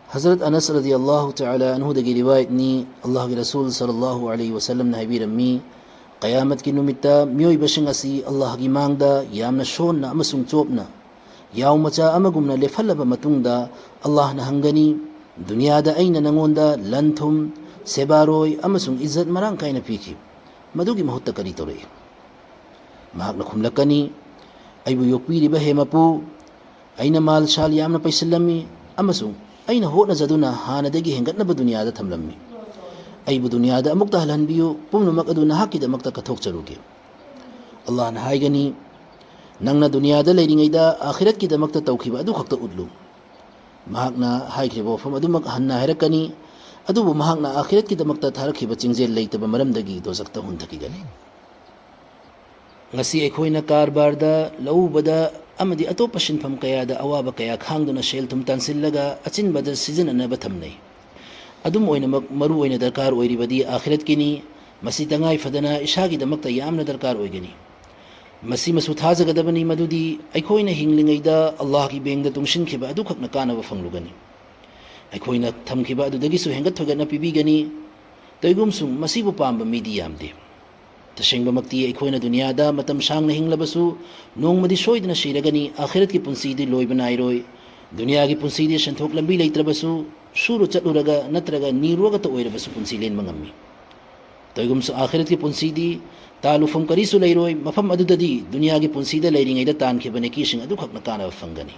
حضرت انس رضی اللہ تعالی عنہ دگی روایت نی اللہ کے رسول صلی اللہ علیہ وسلم نے حبیرمی قیامت کی نمتا میوئی بشنگ اسی اللہ کی مانگدا یامنا شوننا امسنگ چوپنا یاو مچا امگمنا لفلب متونگدا اللہ نہ ہنگنی دنیا دا اینا ننگوندا لنتھم سیباروئی امسنگ عزت مران کائنا پیکی مدوگی مہتا کری تو رہے مہاکنا کھملکنی ایبو یوکویری بہے مپو اینا مال شال یامنا پیسلمی امسنگ اینا ہونا زدونا ہانا دگی ہنگتنا با دنیا دا تھملمی ایبو دنیا دا امکتا حلہن بیو پمنو مقدو نحاکی دا مقتا کتوک چلوگی اللہ نحائی گنی ننگنا دنیا دا لیرین ایدا آخرت کی دا مقتا توخیبا ادو خکتا ادلو مہاکنا ہائی کری بوفم ادو مقا ہننا حرکنی ادو بو مہاکنا آخرت کی دا مقتا تھارکی با چنگزیل لیتا با مرم دگی دو زکتا ہون تکی گنی ngasi aykhoina karbarda laubada amadi atopa shinfam kayada awaba kaya khangduna shel thum tansillaga achinbada sizinanaba thamnai adum oina maru oina darkar oiribadi akhirat kini masi tangai fadana ishagi damakta yamna darkar oigani masi masu thajagadabani madudi aykhoina hinglingaida allah ki bengda tungshin khiba adu khakna kanaba fanglugani aykhoina thamkhiba adudagi su hengat thogana pibigani toigumsung masibu pamba midi yamde تشنگ مکتی ایکھونا دنیا دا متم شانگ نہنگ لبسو نونگ مدی شویدنا شیرگنی آخرت کی پنسی دی لوئی بنائی روئی دنیا کی پنسی دی شنتھوک لمبی لیت ربسو شورو چلو رگا نترگا نیروگا تو اوئی ربسو پنسی لین منگمی توگم سو آخرت کی پنسی دی تالو فم کریسو لئی روئی مفم ادو دی دنیا کی پنسی دا لیرین ایدا تان کے بنے کیشنگ ادو خکنا کانا وفنگنی